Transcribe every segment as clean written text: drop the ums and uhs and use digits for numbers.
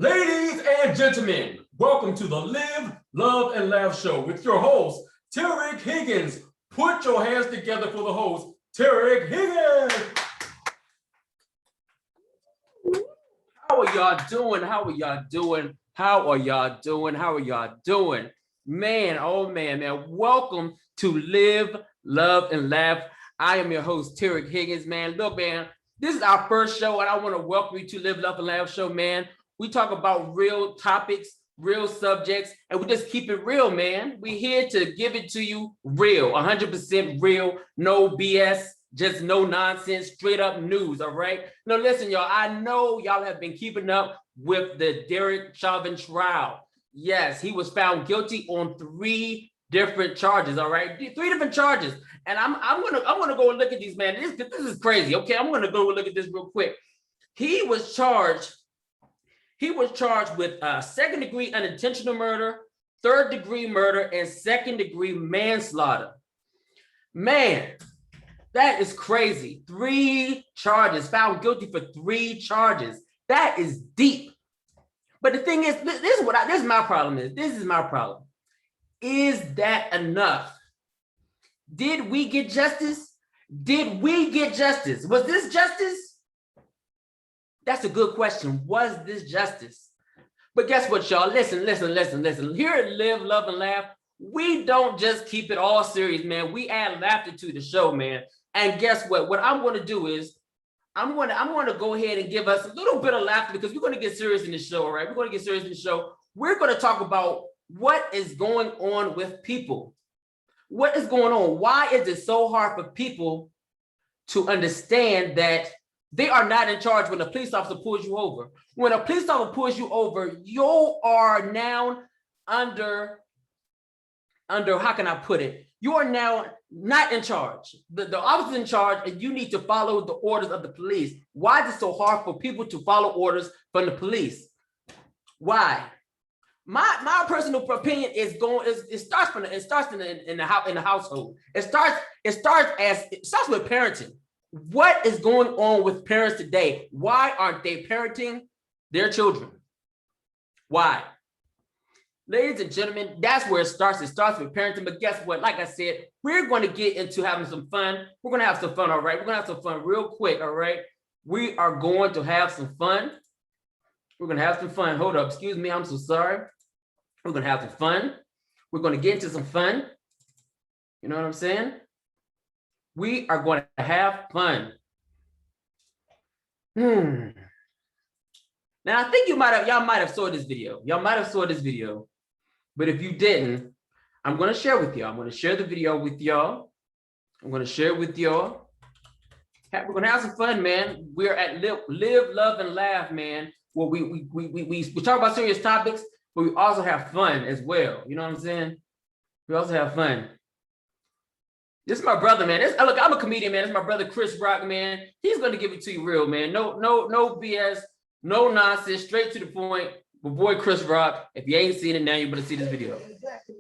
Ladies and gentlemen, welcome to the Live, Love, and Laugh Show with your host, Derek Higgins. Put your hands together for the host, Derek Higgins. How are y'all doing? How are y'all doing? How are y'all doing? How are y'all doing? Man, oh man. Welcome to Live, Love, and Laugh. I am your host, Derek Higgins, man. Look, man, this is our first show, and I want to welcome you to Live, Love, and Laugh show, man. We talk about real topics, real subjects, and we just keep it real, man. We're here to give it to you real, 100% real, no BS, just no nonsense, straight up news, all right? Now, listen, y'all, I know y'all have been keeping up with the Derek Chauvin trial. Yes, he was found guilty on 3 different charges, all right? 3 different charges. And I'm gonna go and look at these, man. This is crazy, okay? I'm gonna go and look at this real quick. He was charged with 2nd-degree unintentional murder, 3rd-degree murder, and 2nd-degree manslaughter. Man, that is crazy. 3 charges, found guilty for 3 charges. That is deep. But the thing is, this is my problem. This is my problem. Is that enough? Did we get justice? Did we get justice? Was this justice? That's a good question. Was this justice? But guess what, y'all? Listen. Here at Live, Love, and Laugh, we don't just keep it all serious, man. We add laughter to the show, man. And guess what? What I'm going to do is I'm going to go ahead and give us a little bit of laughter because we're going to get serious in the show, all right? We're going to get serious in the show. We're going to talk about what is going on with people. What is going on? Why is it so hard for people to understand that they are not in charge when a police officer pulls you over? When a police officer pulls you over, you are now under, how can I put it? You are now not in charge. The officer's in charge, and you need to follow the orders of the police. Why is it so hard for people to follow orders from the police? Why? My personal opinion is it starts in the household. It starts with parenting. What is going on with parents today? Why aren't they parenting their children? Why? Ladies and gentlemen, that's where it starts. It starts with parenting. But guess what? Like I said, we're going to get into having some fun. We're going to have some fun, all right? We're going to have some fun real quick, all right? We are going to have some fun. We're going to have some fun. Hold up. Excuse me. I'm so sorry. We're going to have some fun. We're going to get into some fun. You know what I'm saying? We are going to have fun. Now, I think y'all might have saw this video. Y'all might have saw this video. But if you didn't, I'm going to share with y'all. I'm going to share the video with y'all. I'm going to share it with y'all. We're going to have some fun, man. We're at Live, Love, and Laugh, man. Well, we talk about serious topics, but we also have fun as well. You know what I'm saying? We also have fun. This is my brother, man. Look, I'm a comedian, man. This is my brother, Chris Rock, man. He's going to give it to you real, man. No BS, no nonsense, straight to the point. My boy, Chris Rock. If you ain't seen it now, you better see this video. Exactly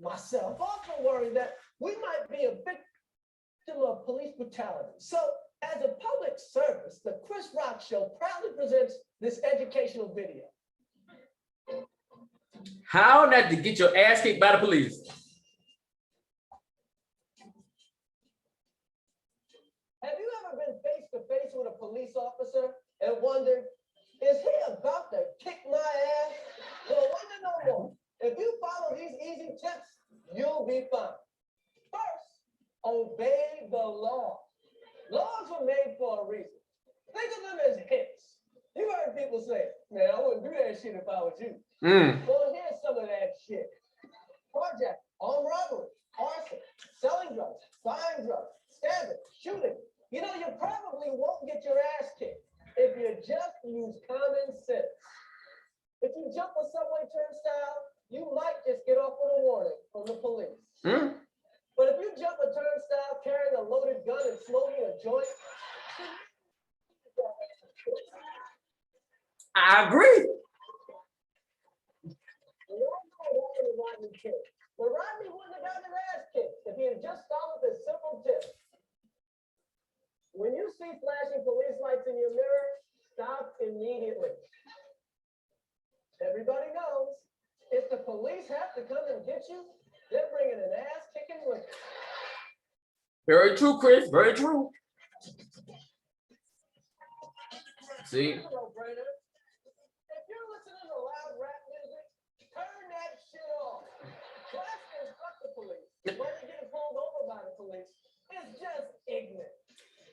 myself. Also worried that we might be a victim of police brutality. So, as a public service, the Chris Rock Show proudly presents this educational video. How not to get your ass kicked by the police. Have you ever been face to face with a police officer and wondered, is he about to kick my ass? Well, wonder no more. If you follow these easy tips, you'll be fine. First, obey the law. Laws were made for a reason. Think of them as hits. You heard people say, man, I wouldn't do that shit if I was you. Well, here's some of that shit. Carjacking, armed robbery, arson, selling drugs, buying drugs, stabbing, shooting. You know, you probably won't get your ass kicked if you just use common sense. If you jump a subway turnstile, you might just get off with a warning from the police. But if you jump a turnstile carrying a loaded gun and smoking a joint, I agree. But Rodney wouldn't have gotten his ass kicked if he had just followed this simple tip. When you see flashing police lights in your mirror, stop immediately. Everybody knows if the police have to come and get you, they're bringing an ass kicking with them. Very true, Chris. Very true. See? It's a no-brainer. If you're listening to loud rap music, turn that shit off. Blasting fuck the police. When you're getting pulled over by the police, it's just ignorant.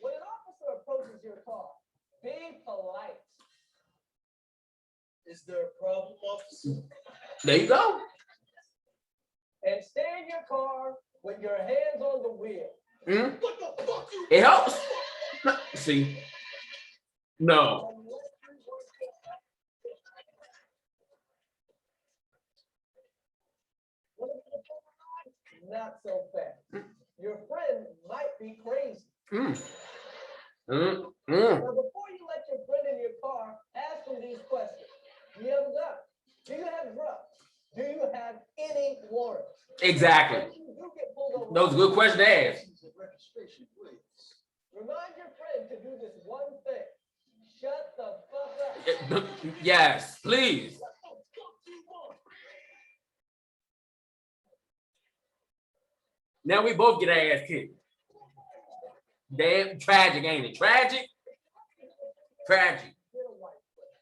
When an officer approaches your car, be polite. Is there a problem, officer? There you go. And stay in your car with your hands on the wheel. Mhm. What the fuck you It helps. See? No. Not so fast. Your friend might be crazy. Mm. Mm. Mm. Now, before you let your friend in your car, ask him these questions. Do you have a gun? Do you have drugs? Do you have any warrants? Exactly. If you do get pulled over, Those are good questions to ask. remind your friend to do this one thing. Shut the fuck up. Yes, please. Now we both get our ass kicked. Damn tragic, ain't it? Tragic? Tragic. Get a white friend.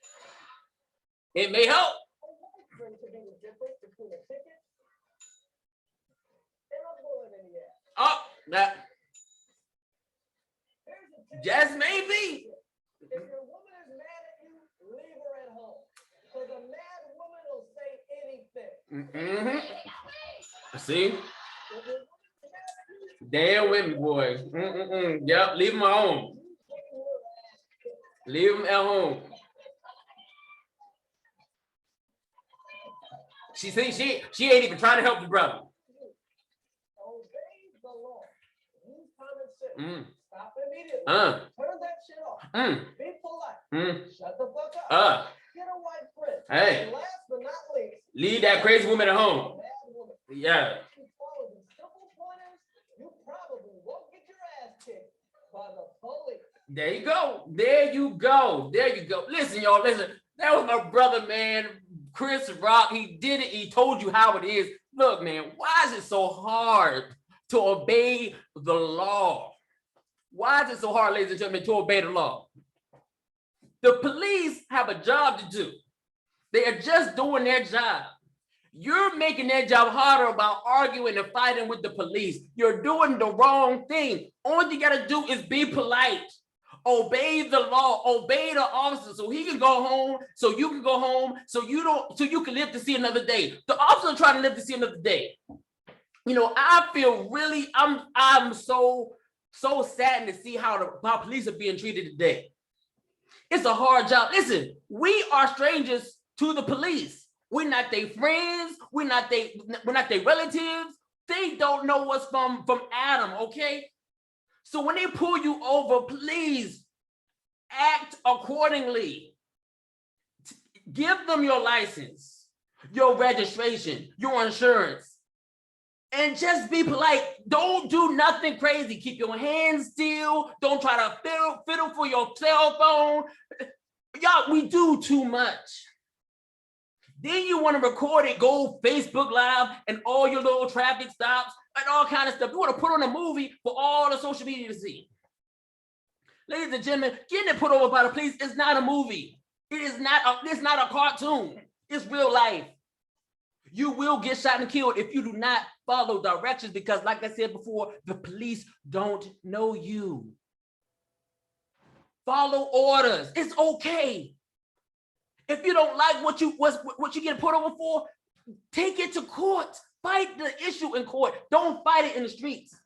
It may help. A white friend to be the difference between a ticket and a bullet in the ass. Oh, that Here's a tip. just maybe. If your woman is mad at you, leave her at home. Because a mad woman will say anything. See? If your woman is mad at you, Damn with me, boy. Yep, leave them at home. you taking your ass kicked. Leave them at home. She see, she ain't even trying to help the brother. Obey the law. Use common sense. Mm. Stop immediately. Turn that shit off. Be polite. Shut the fuck up. Get a white friend. Hey. And last but not least, Leave that crazy woman at a home. mad woman. Yeah. If you follow these simple pointers, you probably won't get your ass kicked by the police. There you go. There you go. There you go. Listen, y'all, listen. That was my brother, man. Chris Rock. He did it. He told you how it is. Look, man, why is it so hard to obey the law? Why is it so hard, ladies and gentlemen, to obey the law? The police have a job to do. They are just doing their job. You're making their job harder by arguing and fighting with the police. You're doing the wrong thing. All you gotta do is be polite. Obey the law, obey the officer so he can go home, so you can go home, so you can live to see another day. The officer trying to live to see another day. You know, I feel really, I'm so saddened to see how police are being treated today. It's a hard job. Listen, we are strangers to the police. We're not their friends. We're not their relatives. They don't know us from Adam, okay? So when they pull you over, please act accordingly. Give them your license, your registration, your insurance, and just be polite. Don't do nothing crazy. Keep your hands still. Don't try to fiddle for your cell phone. Y'all, we do too much. Then you want to record it, go Facebook Live and all your little traffic stops and all kind of stuff. You want to put on a movie for all the social media to see. Ladies and gentlemen, getting put over by the police is not a movie. It's not a cartoon. It's real life. You will get shot and killed if you do not follow directions because, like I said before, the police don't know you. Follow orders. It's okay. If you don't like what you get put over for, take it to court. Fight the issue in court. Don't fight it in the streets.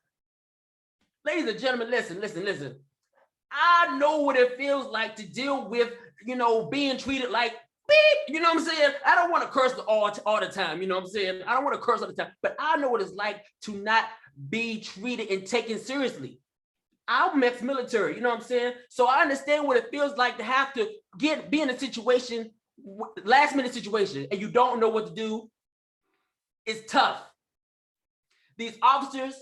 Ladies and gentlemen, listen. I know what it feels like to deal with, being treated like beep. You know what I'm saying? I don't want to curse all the time. You know what I'm saying? I don't want to curse all the time, but I know what it's like to not be treated and taken seriously. I'm ex-military, you know what I'm saying? So I understand what it feels like to have to be in a situation, last minute situation, and you don't know what to do. It's tough. These officers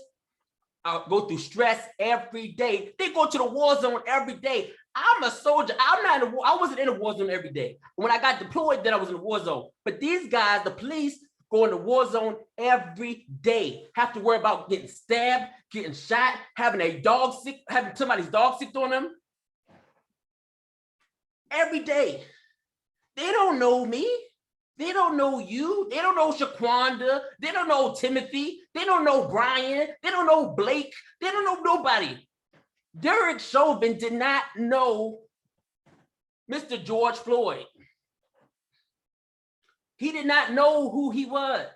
go through stress every day. They go to the war zone every day. I'm a soldier. I'm not in the war. I wasn't in the war zone every day. When I got deployed, then I was in the war zone. But these guys, the police, go in the war zone every day. Have to worry about getting stabbed, getting shot, having somebody's dog sick on them. Every day. They don't know me. They don't know you. They don't know Shaquanda. They don't know Timothy. They don't know Brian. They don't know Blake. They don't know nobody. Derek Chauvin did not know Mr. George Floyd. He did not know who he was.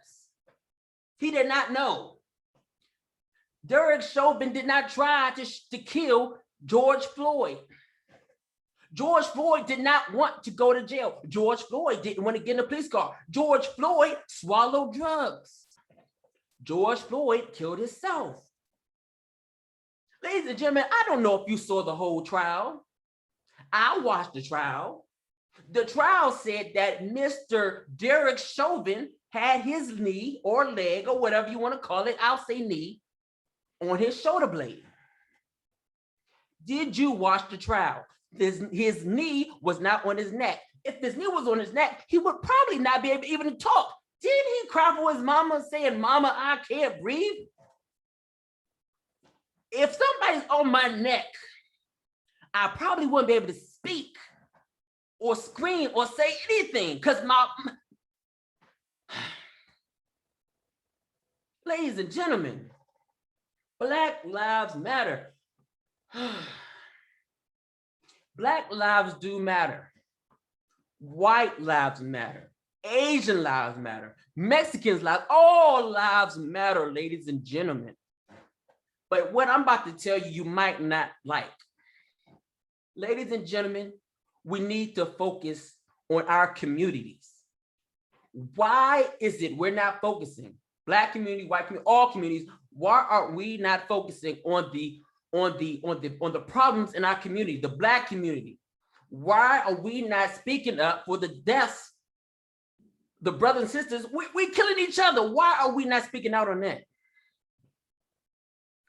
He did not know. Derek Chauvin did not try to kill George Floyd. George Floyd did not want to go to jail. George Floyd didn't want to get in a police car. George Floyd swallowed drugs. George Floyd killed himself. Ladies and gentlemen, I don't know if you saw the whole trial. I watched the trial. The trial said that Mr. Derek Chauvin had his knee or leg or whatever you want to call it, I'll say knee, on his shoulder blade. Did you watch the trial? His knee was not on his neck. If his knee was on his neck, he would probably not be able even to talk. Didn't he cry for his mama saying, "Mama, I can't breathe"? If somebody's on my neck, I probably wouldn't be able to speak or scream or say anything because ladies and gentlemen, Black Lives Matter. Black lives do matter. White lives matter. Asian lives matter. Mexicans' lives, all lives matter, ladies and gentlemen. But what I'm about to tell you, you might not like. Ladies and gentlemen, we need to focus on our communities. Why is it we're not focusing? Black community, white community, all communities, why are we not focusing on the problems in our community, the Black community? Why are we not speaking up for the deaths, the brothers and sisters? We're killing each other. Why are we not speaking out on that?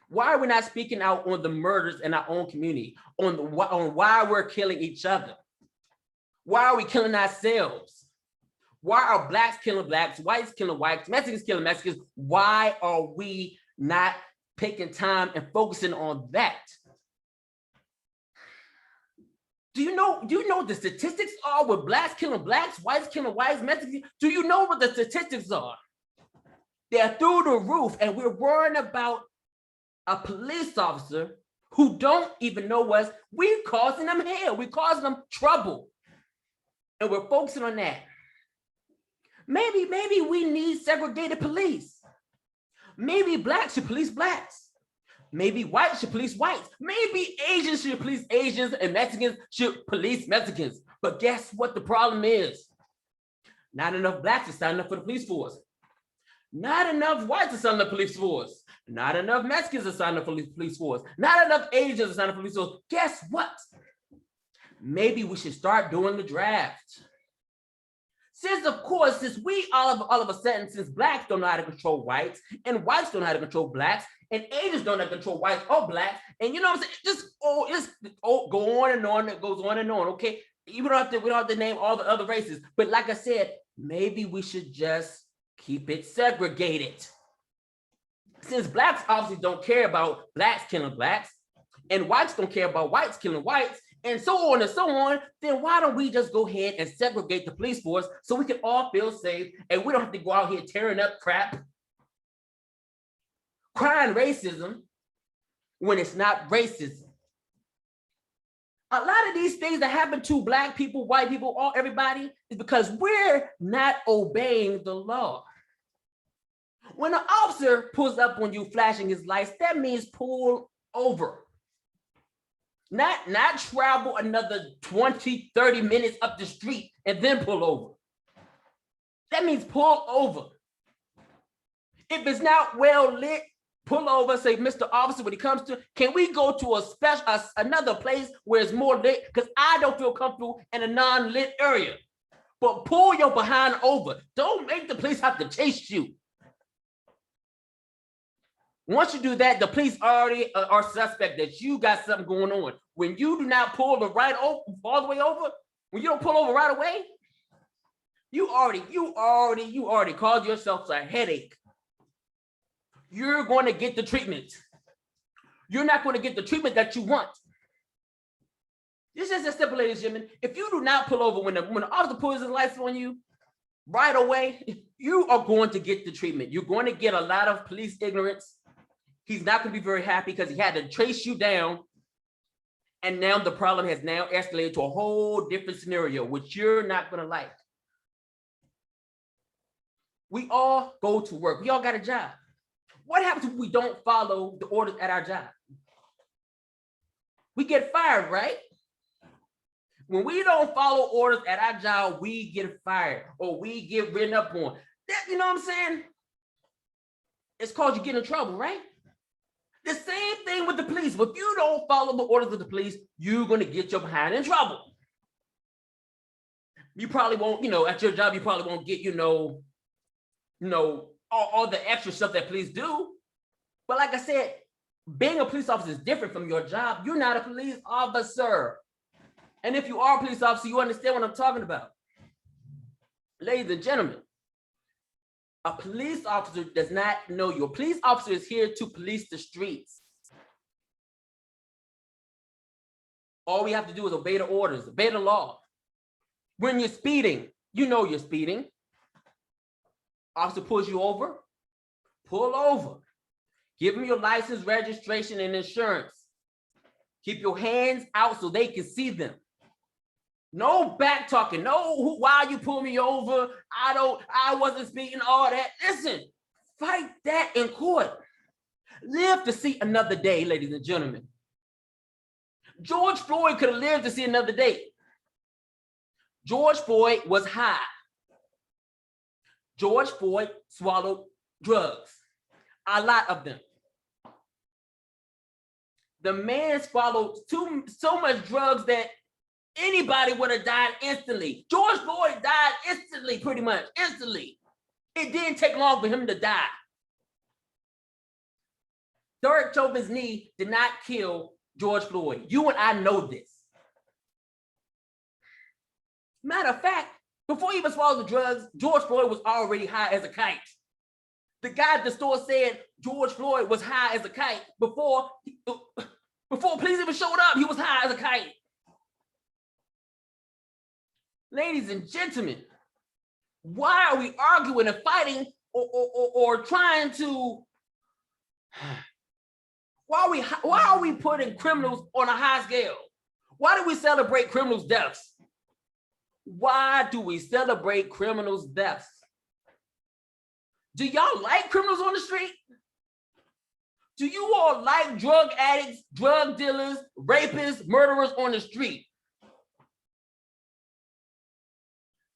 Why are we not speaking out on the murders in our own community, on why we're killing each other? Why are we killing ourselves? Why are Blacks killing Blacks, whites killing whites, Mexicans killing Mexicans? Why are we not taking time and focusing on that? Do you know what the statistics are with Blacks killing Blacks, whites killing whites, Mexicans? Do you know what the statistics are? They're through the roof, and we're worrying about a police officer who don't even know us. We're causing them hell. We're causing them trouble. And we're focusing on that. Maybe we need segregated police. Maybe Blacks should police Blacks. Maybe whites should police whites. Maybe Asians should police Asians and Mexicans should police Mexicans. But guess what the problem is? Not enough Blacks are signing up for the police force. Not enough whites are signing up for the police force. Not enough Mexicans are signing up for the police force. Not enough Asians are signing up for the police force. Guess what? Maybe we should start doing the draft. Since we all of a sudden, since Blacks don't know how to control whites, and whites don't know how to control Blacks, and Asians don't know how to control whites or Blacks, and you know what I'm saying? Just go on and on. It goes on and on. Okay, we don't have to name all the other races, but like I said, maybe we should just keep it segregated. Since Blacks obviously don't care about Blacks killing Blacks, and whites don't care about whites killing whites, and so on, then why don't we just go ahead and segregate the police force so we can all feel safe and we don't have to go out here tearing up crap, crying racism when it's not racism. A lot of these things that happen to Black people, white people, everybody is because we're not obeying the law. When an officer pulls up on you flashing his lights, that means pull over. Not travel another 20, 30 minutes up the street and then pull over. That means pull over. If it's not well lit, pull over, say, "Mr. Officer, when he comes to, can we go to another place where it's more lit? Because I don't feel comfortable in a non-lit area." But pull your behind over. Don't make the police have to chase you. Once you do that, the police already are suspect that you got something going on. When you do not pull the right over, all the way over, when you don't pull over right away, you already caused yourself a headache. You're going to get the treatment. You're not going to get the treatment that you want. This is just simple, ladies and gentlemen. If you do not pull over when the officer pulls his lights on you right away, you are going to get the treatment. You're going to get a lot of police ignorance. He's not going to be very happy because he had to trace you down. And now the problem has now escalated to a whole different scenario, which you're not going to like. We all go to work. We all got a job. What happens if we don't follow the orders at our job? We get fired, right? When we don't follow orders at our job, we get fired or we get written up on. That, you know what I'm saying? It's called you get in trouble, right? The same thing with the police. If you don't follow the orders of the police, you're going to get your behind in trouble. You probably won't, at your job, you probably won't get, all the extra stuff that police do. But like I said, being a police officer is different from your job. You're not a police officer. And if you are a police officer, you understand what I'm talking about. Ladies and gentlemen, a police officer does not know you. A police officer is here to police the streets. All we have to do is obey the orders, obey the law. When you're speeding, you know you're speeding. Officer pulls you over, pull over. Give them your license, registration, and insurance. Keep your hands out so they can see them. No back talking. No, why you pull me over? I wasn't speaking, all that. Listen, fight that in court. Live to see another day, ladies and gentlemen. George Floyd could have lived to see another day. George Floyd was high. George Floyd swallowed drugs, a lot of them. The man swallowed so much drugs that anybody would have died instantly. George Floyd died instantly, pretty much, instantly. It didn't take long for him to die. Derek Chauvin's knee did not kill George Floyd. You and I know this. Matter of fact, before he even swallowed the drugs, George Floyd was already high as a kite. The guy at the store said George Floyd was high as a kite. Before police even showed up, he was high as a kite. Ladies and gentlemen, why are we arguing and fighting or trying to, why are we putting criminals on a high scale? Why do we celebrate criminals' deaths? Why do we celebrate criminals' deaths? Do y'all like criminals on the street? Do you all like drug addicts, drug dealers, rapists, murderers on the street?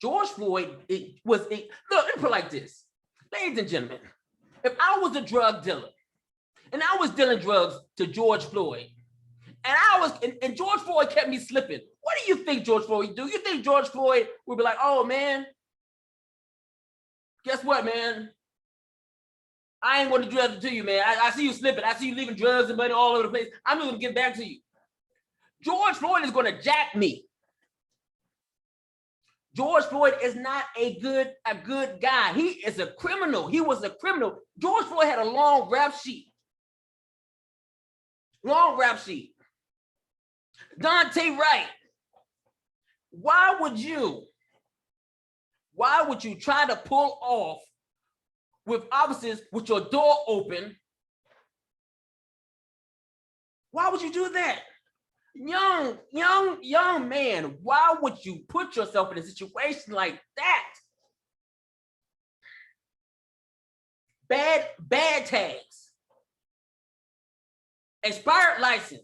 George Floyd, look, let me put it like this. Ladies and gentlemen, if I was a drug dealer and I was dealing drugs to George Floyd, and George Floyd kept me slipping, what do you think George Floyd would do? You think George Floyd would be like, oh man, guess what, man? I ain't going to do that to you, man. I see you slipping. I see you leaving drugs and money all over the place. I'm going to get back to you. George Floyd is going to jack me. George Floyd is not a good guy. He is a criminal. He was a criminal. George Floyd had a long rap sheet. Long rap sheet. Dante Wright. Why would you try to pull off with officers with your door open? Why would you do that? Young man, why would you put yourself in a situation like that? Bad tags. Expired license.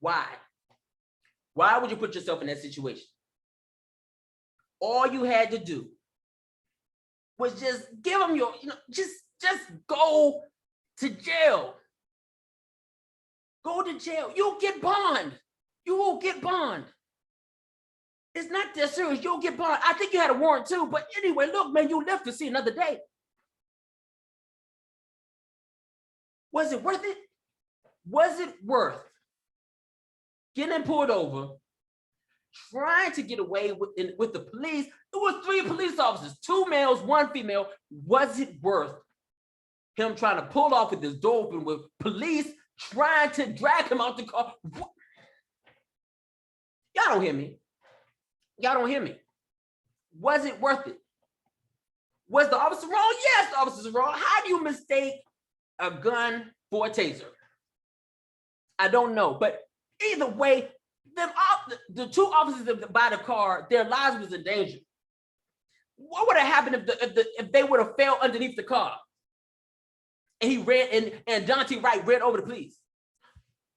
Why? Why would you put yourself in that situation? All you had to do was just give them your, just go to jail. Go to jail. You'll get bond. You will get bond. It's not that serious. You'll get bond. I think you had a warrant too. But anyway, look, man, you live to see another day. Was it worth it? Was it worth getting pulled over, trying to get away with the police? It was 3 police officers, 2 males, 1 female. Was it worth him trying to pull off with his door open with police trying to drag him out the car? Y'all don't hear me. Y'all don't hear me. Was it worth it? Was the officer wrong? Yes, the officer's wrong. How do you mistake a gun for a taser? I don't know. But either way, the 2 officers by the car, their lives was in danger. What would have happened if they would have fell underneath the car? And he ran, and Dante Wright ran over the police.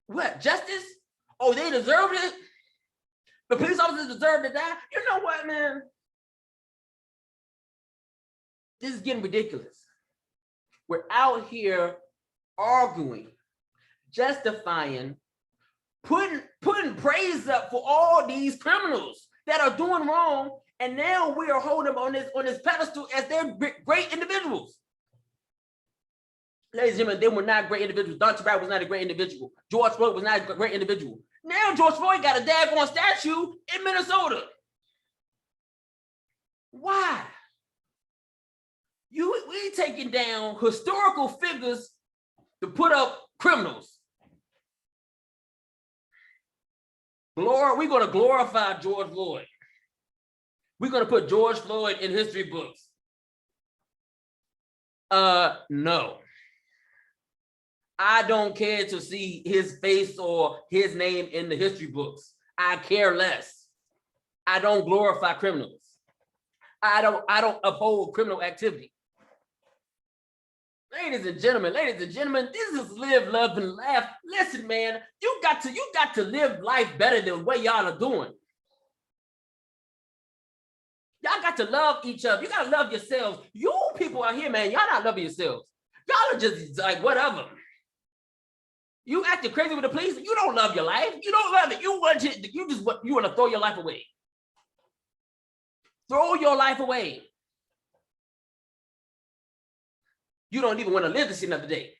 What, justice? Oh, they deserved it? The police officers deserve to die? You know what, man? This is getting ridiculous. We're out here arguing, justifying, putting praise up for all these criminals that are doing wrong, and now we are holding them on this pedestal as they're great individuals. Ladies and gentlemen, they were not great individuals. Dante Wright was not a great individual. George Floyd was not a great individual. Now George Floyd got a daggone statue in Minnesota. Why? We taking down historical figures to put up criminals. We're going to glorify George Floyd. We're going to put George Floyd in history books. No. I don't care to see his face or his name in the history books. I care less. I don't glorify criminals. I don't uphold criminal activity. Ladies and gentlemen, this is Live, Love, and Laugh. Listen, man, you got to live life better than what y'all are doing. Y'all got to love each other. You got to love yourselves. You people out here, man, y'all not loving yourselves. Y'all are just like, whatever. You acting crazy with the police. You don't love your life. You don't love it. You want to throw your life away. Throw your life away. You don't even want to live to see another day.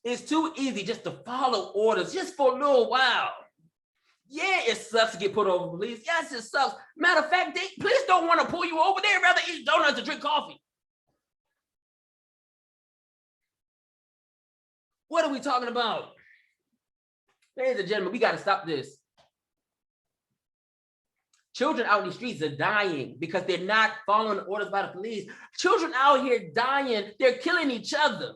It's too easy just to follow orders just for a little while. Yeah, it sucks to get put over police. Yes, it sucks. Matter of fact, police don't want to pull you over. They'd rather eat donuts and drink coffee. What are we talking about? Ladies and gentlemen, we got to stop this. Children out in the streets are dying because they're not following the orders by the police. Children out here dying, they're killing each other.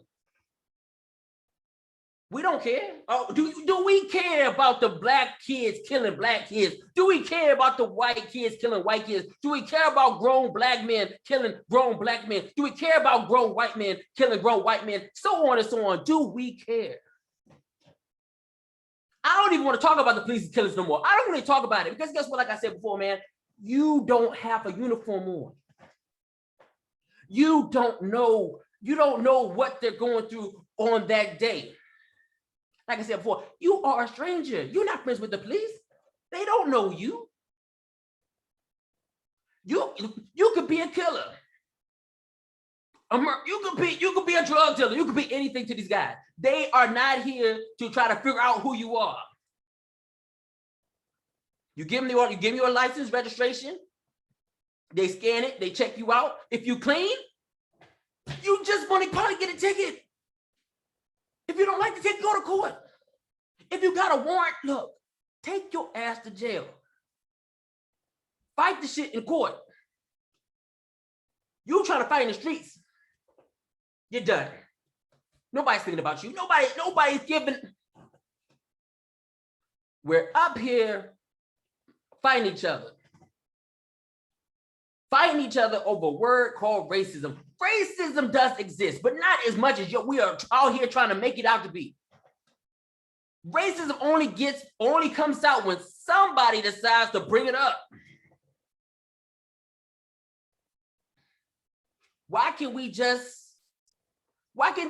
We don't care. Oh, do we care about the black kids killing black kids? Do we care about the white kids killing white kids? Do we care about grown black men killing grown black men? Do we care about grown white men killing grown white men? So on and so on. Do we care? I don't even want to talk about the police killers no more. I don't really talk about it because guess what? Like I said before, man, you don't have a uniform on. You don't know what they're going through on that day. Like I said before, you are a stranger. You're not friends with the police. They don't know you. You could be a killer. You could be a drug dealer. You could be anything to these guys. They are not here to try to figure out who you are. You give them the order, you give me your license, registration. They scan it, they check you out. If you clean, you just want to probably get a ticket. If you don't like the ticket, go to court. If you got a warrant, look, take your ass to jail. Fight the shit in court. You trying to fight in the streets. You're done. Nobody's thinking about you. Nobody's giving. We're up here fighting each other. Fighting each other over a word called racism. Racism does exist, but not as much as we are out here trying to make it out to be. Racism only comes out when somebody decides to bring it up. Why can't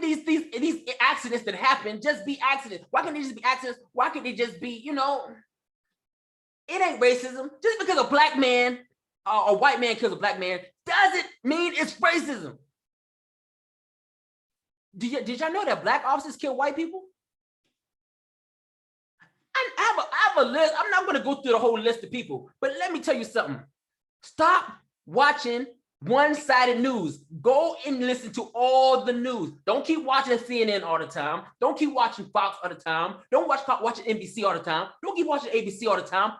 these accidents that happen just be accidents? Why can't they just be accidents? Why can't they just be, it ain't racism. Just because a black man or a white man kills a black man doesn't mean it's racism. Did y'all know that black officers kill white people? I have a list. I'm not going to go through the whole list of people, but let me tell you something. Stop watching one-sided news. Go and listen to all the news. Don't keep watching CNN all the time. Don't keep watching Fox all the time. Don't watching NBC all the time. Don't keep watching ABC all the time.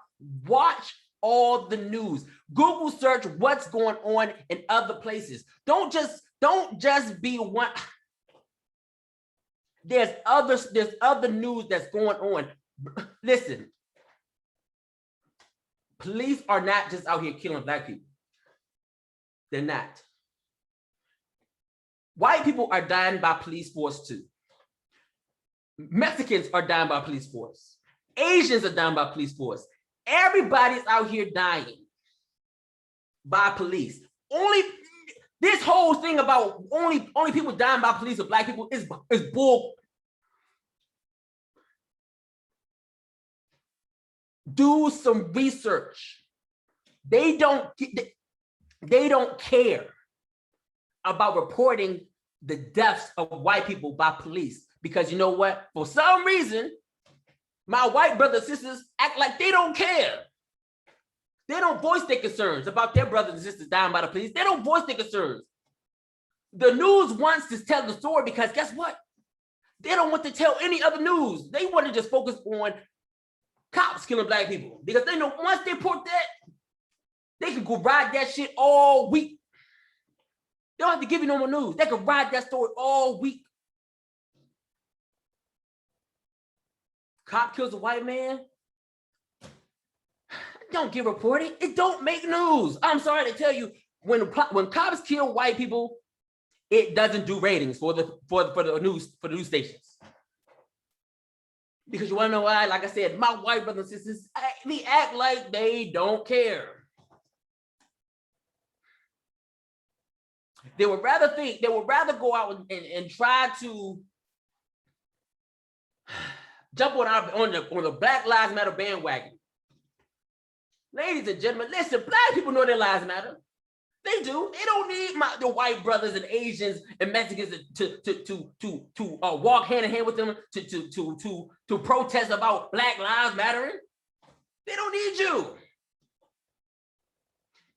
Watch all the news. Google search what's going on in other places. Don't just be one. There's other news that's going on. Listen, police are not just out here killing black people. They're not. White people are dying by police force too. Mexicans are dying by police force. Asians are dying by police force. Everybody's out here dying by police. Only this whole thing about only people dying by police or black people is bull. Do some research. They don't care about reporting the deaths of white people by police, because you know what? For some reason, my white brothers and sisters act like they don't care. They don't voice their concerns about their brothers and sisters dying by the police. They don't voice their concerns. The news wants to tell the story because guess what? They don't want to tell any other news. They want to just focus on cops killing black people because they know once they report that, they can go ride that shit all week. They don't have to give you no more news. They can ride that story all week. Cop kills a white man. Don't get reported. It don't make news. I'm sorry to tell you, when cops kill white people, it doesn't do ratings for the news stations. Because you want to know why? Like I said, my white brothers and sisters, they act like they don't care. They would rather go out and try to jump on the Black Lives Matter bandwagon. Ladies and gentlemen, listen, black people know their lives matter. They do. They don't need the white brothers and Asians and Mexicans to walk hand in hand with them to protest about Black Lives Mattering. They don't need you.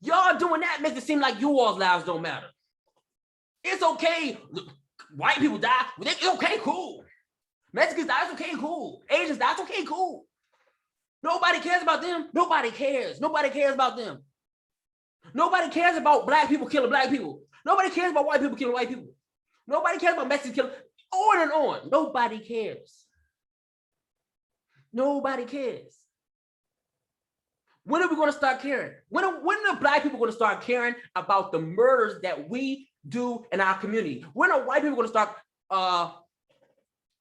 Y'all doing that makes it seem like you all's lives don't matter. It's okay. White people die. It's okay, cool. Mexicans die. It's okay, cool. Asians die. It's okay, cool. Nobody cares about them. Nobody cares. Nobody cares about them. Nobody cares about black people killing black people. Nobody cares about white people killing white people. Nobody cares about Mexicans killing, on and on. Nobody cares. Nobody cares. When are we going to start caring? When are black people going to start caring about the murders that we do in our community? When are white people going to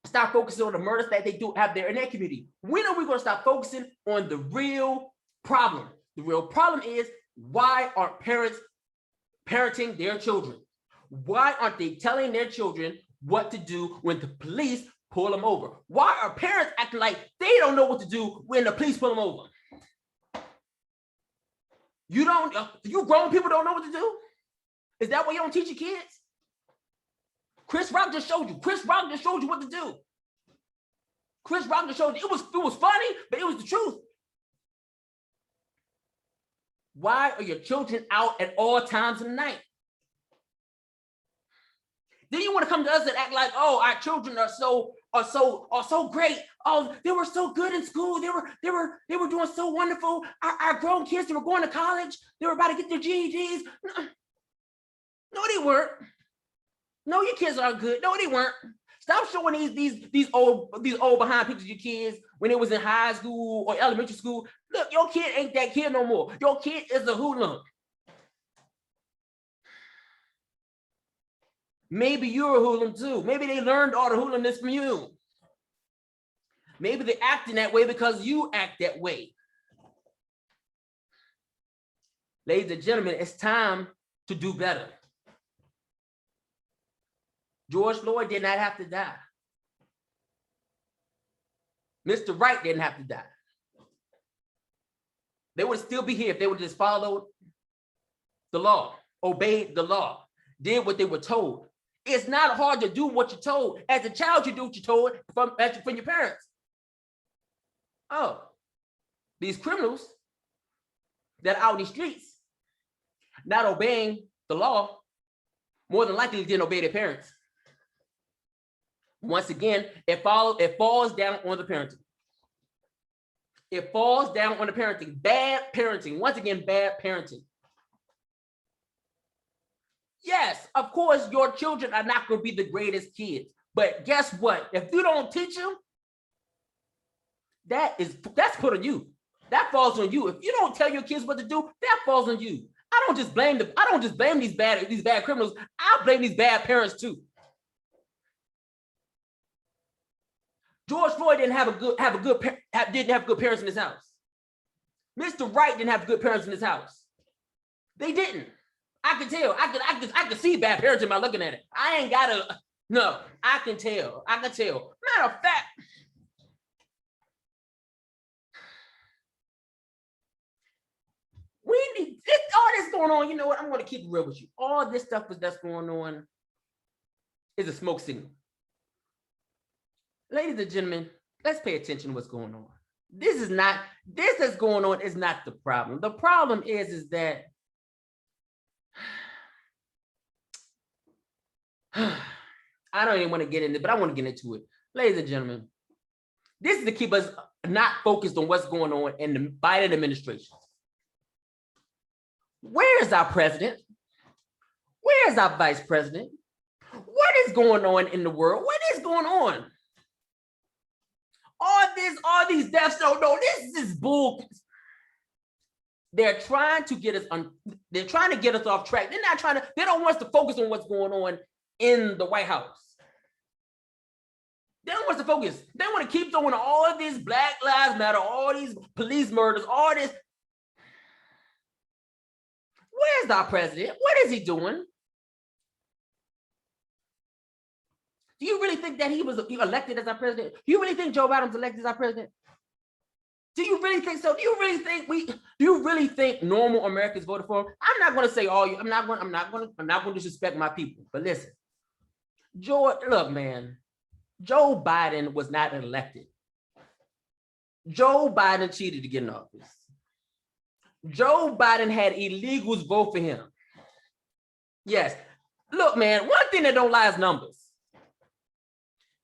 start focusing on the murders that they do have there in their community? When are we going to start focusing on the real problem? The real problem is, why aren't parents parenting their children? Why aren't they telling their children what to do when the police pull them over? Why are parents acting like they don't know what to do when the police pull them over? You grown people don't know what to do? Is that why you don't teach your kids? Chris Rock just showed you. Chris Rock just showed you what to do. Chris Rock just showed you. It was funny, but it was the truth. Why are your children out at all times of the night? Then you want to come to us and act like, oh, our children are so great. Oh, they were so good in school. They were doing so wonderful. Our grown kids, they were going to college. They were about to get their GEDs. No, they weren't. No, your kids aren't good. No, they weren't. Stop showing these old behind pictures of your kids when they was in high school or elementary school. Look, your kid ain't that kid no more. Your kid is a hoodlum. Maybe you're a hoodlum too. Maybe they learned all the hoodlumness from you. Maybe they're acting that way because you act that way. Ladies and gentlemen, it's time to do better. George Floyd did not have to die. Mr. Wright didn't have to die. They would still be here if they would just followed the law, obeyed the law, did what they were told. It's not hard to do what you're told. As a child, you do what you're told from your parents. Oh, these criminals that are out in the streets not obeying the law, more than likely didn't obey their parents. Once again, it falls down on the parenting. It falls down on the parenting. Bad parenting. Once again, bad parenting. Yes, of course, your children are not going to be the greatest kids. But guess what? If you don't teach them, that's put on you. That falls on you. If you don't tell your kids what to do, that falls on you. I don't just blame these bad criminals. I blame these bad parents too. George Floyd didn't have good parents in his house. Mr. Wright didn't have good parents in his house. They didn't. I can tell. I can see bad parenting by looking at it. I ain't gotta. No, I can tell. Matter of fact, we need all this going on. You know what? I'm going to keep it real with you. All this stuff that's going on is a smoke signal. Ladies and gentlemen, let's pay attention to what's going on. This that's going on is not the problem. The problem is that I don't even want to get into it, but I want to get into it. Ladies and gentlemen, this is to keep us not focused on what's going on in the Biden administration. Where is our president? Where is our vice president? What is going on in the world? What is going on? All these deaths, no, this is bull. They're trying to get us off track. They don't want us to focus on what's going on in the White House. They don't want us to focus. They want to keep throwing all of this Black Lives Matter, all these police murders, all this. Where's our president? What is he doing? Do you really think that he was elected as our president? Do you really think Joe Biden was elected as our president? Do you really think so? Do you really think normal Americans voted for him? I'm not going to say all you. I'm not going to disrespect my people. But listen, look, man, Joe Biden was not elected. Joe Biden cheated to get in office. Joe Biden had illegals vote for him. Yes. Look, man, one thing that don't lie is numbers.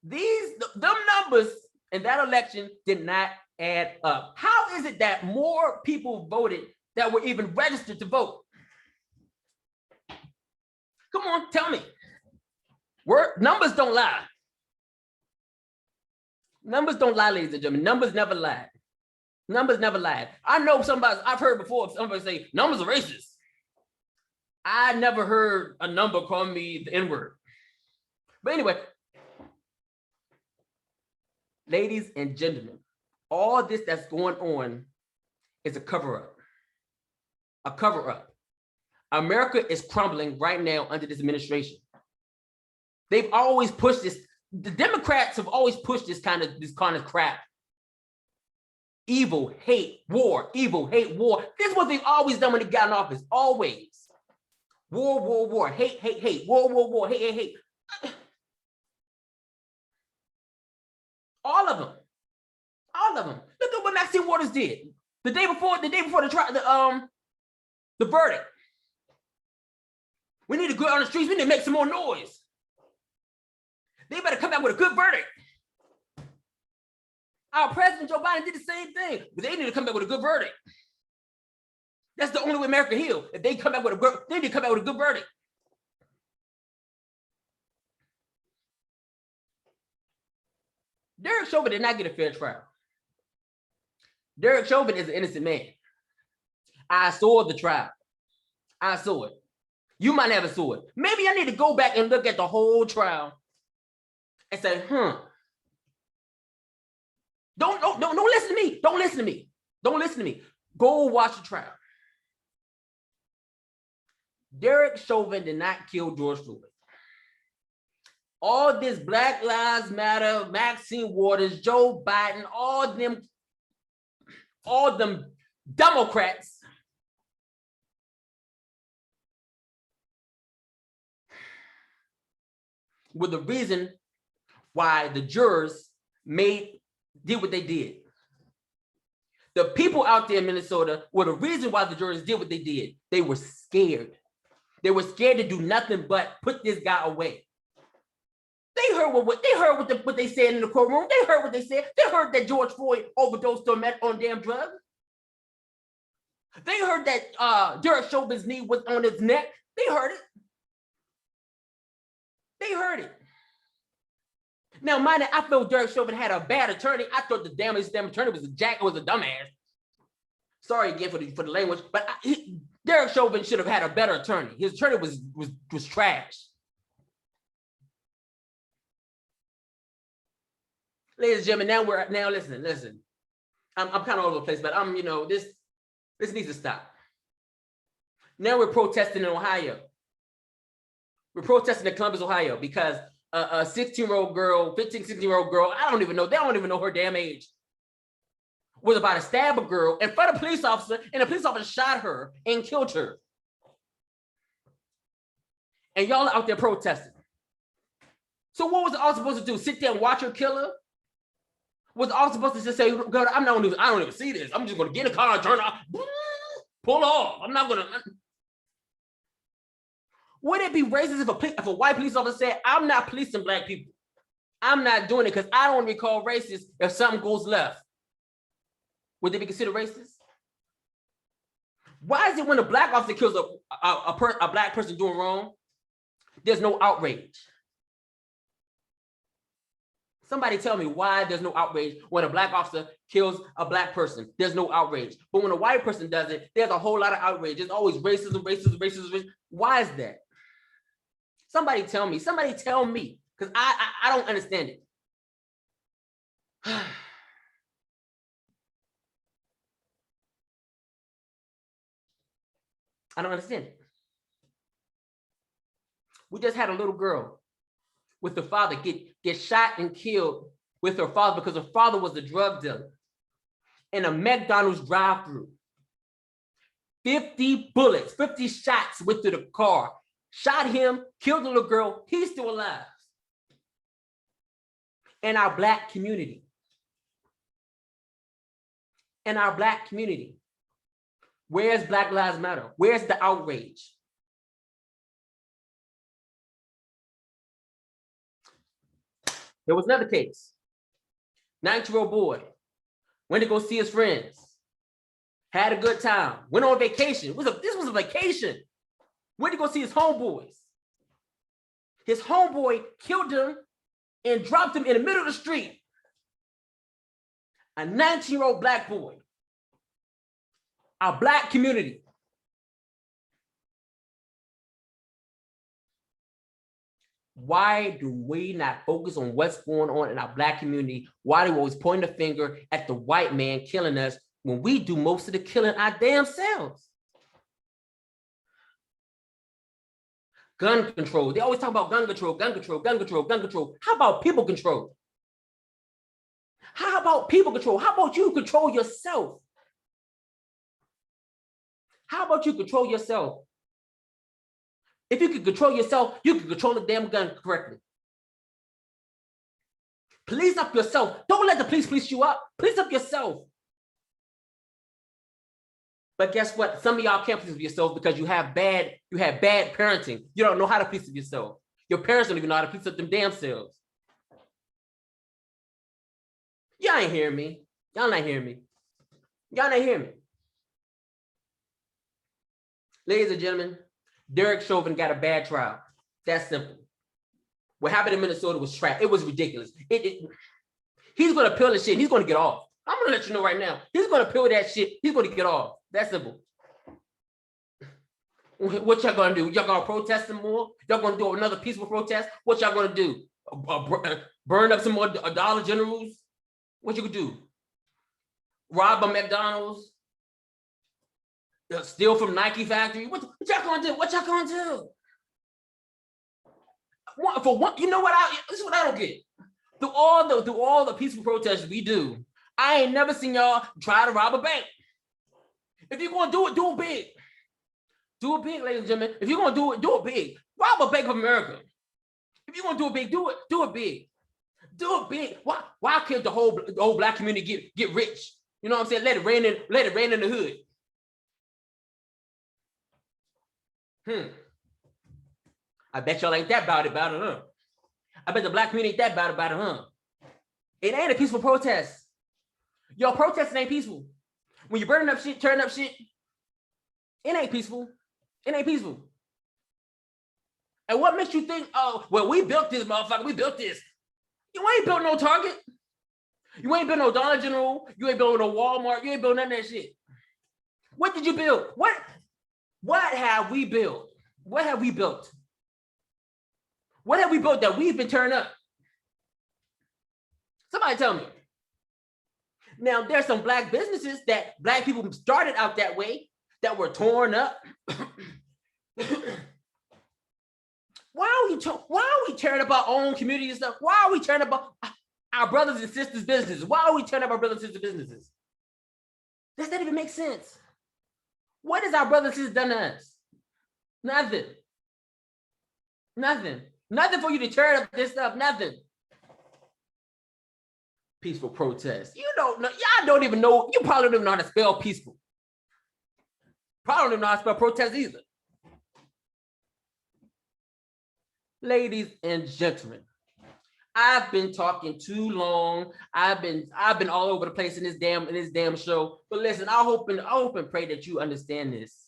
Them numbers in that election did not add up. How is it that more people voted that were even registered to vote? Come on, tell me. Numbers don't lie. Numbers don't lie, ladies and gentlemen. Numbers never lie. Numbers never lied. I know I've heard before somebody say numbers are racist. I never heard a number call me the N-word. But anyway, ladies and gentlemen, all this that's going on is a cover-up. A cover-up. America is crumbling right now under this administration. They've always pushed this. The Democrats have always pushed this kind of crap. Evil, hate, war. Evil, hate, war. This is what they've always done when they got in office. Always. War, war, war. Hate, hate, hate. War, war, war. Hate, hate, hate. All of them. All of them. Look at what Maxine Waters did the day before the verdict. We need to go on the streets. We need to make some more noise. They better come back with a good verdict. Our president Joe Biden did the same thing, but they need to come back with a good verdict. That's the only way America heals. If they come back with they need to come back with a good verdict. Derek Chauvin did not get a fair trial. Derek Chauvin is an innocent man. I saw the trial. I saw it. You might never saw it. Maybe I need to go back and look at the whole trial and say, Don't listen to me. Don't listen to me. Don't listen to me. Go watch the trial. Derek Chauvin did not kill George Floyd. All this Black Lives Matter, Maxine Waters, Joe Biden, all them Democrats were the reason why the jurors did what they did. The people out there in Minnesota were the reason why the jurors did what they did. They were scared. They were scared to do nothing but put this guy away. They heard what they said in the courtroom. They heard what they said. They heard that George Floyd overdosed on damn drugs. They heard that Derek Chauvin's knee was on his neck. They heard it. They heard it. Now, mind you, I feel Derek Chauvin had a bad attorney. I thought his damn attorney was a dumbass. Sorry again for the language, but Derek Chauvin should have had a better attorney. His attorney was trash. Ladies and gentlemen, now listen. I'm kind of all over the place, but this needs to stop. Now we're protesting in Ohio. We're protesting in Columbus, Ohio, because a 16-year-old girl, 16-year-old girl, they don't even know her damn age, was about to stab a girl in front of a police officer, and the police officer shot her and killed her. And y'all are out there protesting. So what was the officer supposed to do? Sit there and watch her kill her? Was the officer supposed to just say, "God, I don't even see this. I'm just gonna get in the car and turn off, pull off. I'm not gonna." Would it be racist if a white police officer said, "I'm not policing black people. I'm not doing it because I don't recall racist if something goes left"? Would they be considered racist? Why is it when a black officer kills a black person doing wrong, there's no outrage? Somebody tell me why there's no outrage when a black officer kills a black person. There's no outrage. But when a white person does it, there's a whole lot of outrage. There's always racism. Why is that? Somebody tell me, because I don't understand it. I don't understand it. We just had a little girl with the father get shot and killed with her father because her father was a drug dealer in a McDonald's drive-thru. 50 bullets, 50 shots went through the car, shot him, killed the little girl. He's still alive. In our black community. Where's Black Lives Matter? Where's the outrage? There was another case. 19-year-old boy went to go see his friends, had a good time, went on vacation. This was a vacation. Went to go see his homeboys. His homeboy killed him and dropped him in the middle of the street. A 19-year-old black boy. Our black community. Why do we not focus on what's going on in our black community? Why do we always point the finger at the white man killing us when we do most of the killing our damn selves? Gun control. They always talk about gun control. How about people control? How about people control? How about you control yourself? How about you control yourself? If you can control yourself, you can control the damn gun correctly. Police up yourself. Don't let the police you up. Police up yourself. But guess what? Some of y'all can't police up yourself because you have bad parenting. You don't know how to police up yourself. Your parents don't even know how to police up them damn selves. Y'all ain't hearing me. Y'all not hearing me. Y'all not hearing me. Ladies and gentlemen, Derek Chauvin got a bad trial. That's simple. What happened in Minnesota was trash. It was ridiculous. He's going to appeal this shit. And he's going to get off. I'm going to let you know right now. He's going to appeal that shit. He's going to get off. That's simple. What y'all going to do? Y'all going to protest some more? Y'all going to do another peaceful protest? What y'all going to do? Burn up some more Dollar Generals? What you could do? Rob a McDonald's? Steal from Nike factory? What y'all gonna do? What y'all gonna do? For one, you know what? This is what I don't get. Through all the peaceful protests we do, I ain't never seen y'all try to rob a bank. If you're gonna do it big. Do it big, ladies and gentlemen. If you're gonna do it big. Rob a Bank of America. If you want to do it big, do it big. Do it big. Why can't the whole black community get rich? You know what I'm saying? Let it rain in the hood. I bet y'all ain't that about it, huh? I bet the black community ain't that about it, huh? It ain't a peaceful protest. Yo, protesting ain't peaceful. When you're burning up shit, tearing up shit, it ain't peaceful. It ain't peaceful. And what makes you think, oh, well, we built this, motherfucker, we built this. You ain't built no Target. You ain't built no Dollar General. You ain't built no Walmart. You ain't built none of that shit. What did you build? What have we built? What have we built? What have we built that we've been turning up? Somebody tell me. Now, there's some black businesses that black people started out that way that were torn up. Why are we tearing up our own community and stuff? Why are we tearing up our brothers and sisters' businesses? Why are we tearing up our brothers and sisters' businesses? Does that even make sense? What has our brothers and sisters done to us? Nothing. Nothing. Nothing for you to tear up this stuff. Nothing. Peaceful protest. You don't know. Y'all don't even know. You probably don't even know how to spell peaceful. Probably don't even know how to spell protest either. Ladies and gentlemen, I've been talking too long. I've been all over the place in this damn show. But listen, I hope and pray that you understand this.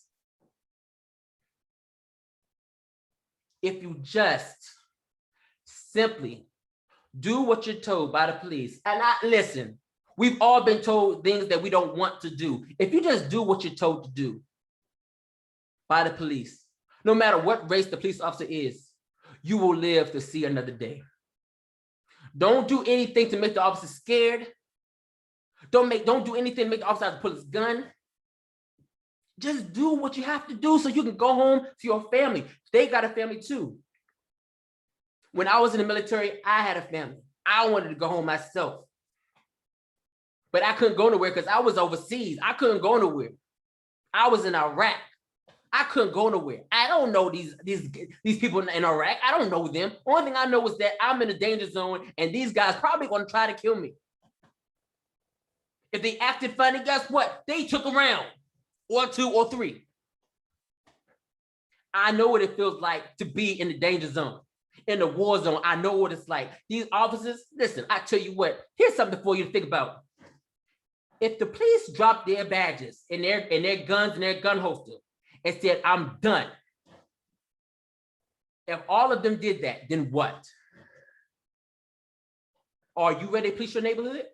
If you just simply do what you're told by the police, and listen, we've all been told things that we don't want to do. If you just do what you're told to do by the police, no matter what race the police officer is, you will live to see another day. Don't do anything to make the officer scared. Don't do anything to make the officer have to pull his gun. Just do what you have to do so you can go home to your family. They got a family too. When I was in the military, I had a family. I wanted to go home myself. But I couldn't go nowhere because I was overseas. I couldn't go nowhere. I was in Iraq. I couldn't go nowhere. I don't know these people in Iraq. I don't know them. Only thing I know is that I'm in a danger zone and these guys probably want to try to kill me. If they acted funny, guess what? They took a round or two or three. I know what it feels like to be in the danger zone, in the war zone. I know what it's like. These officers, listen, I tell you what, here's something for you to think about. If the police dropped their badges and their guns and their gun holster and said, I'm done. If all of them did that, then what? Are you ready to police your neighborhood?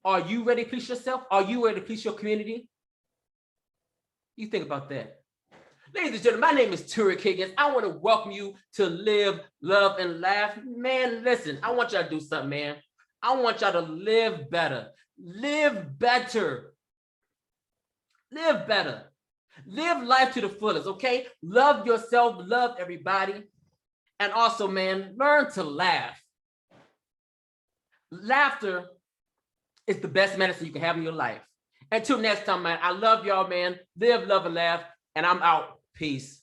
Are you ready to police yourself? Are you ready to police your community? You think about that. Ladies and gentlemen, my name is Derek Higgins. I want to welcome you to Live, Love, and Laugh. Man, listen, I want y'all to do something, man. I want y'all to live better. Live better. Live better. Live life to the fullest, okay? Love yourself, love everybody. And also, man, learn to laugh. Laughter is the best medicine you can have in your life. Until next time, man, I love y'all, man. Live, love, and laugh. And I'm out. Peace.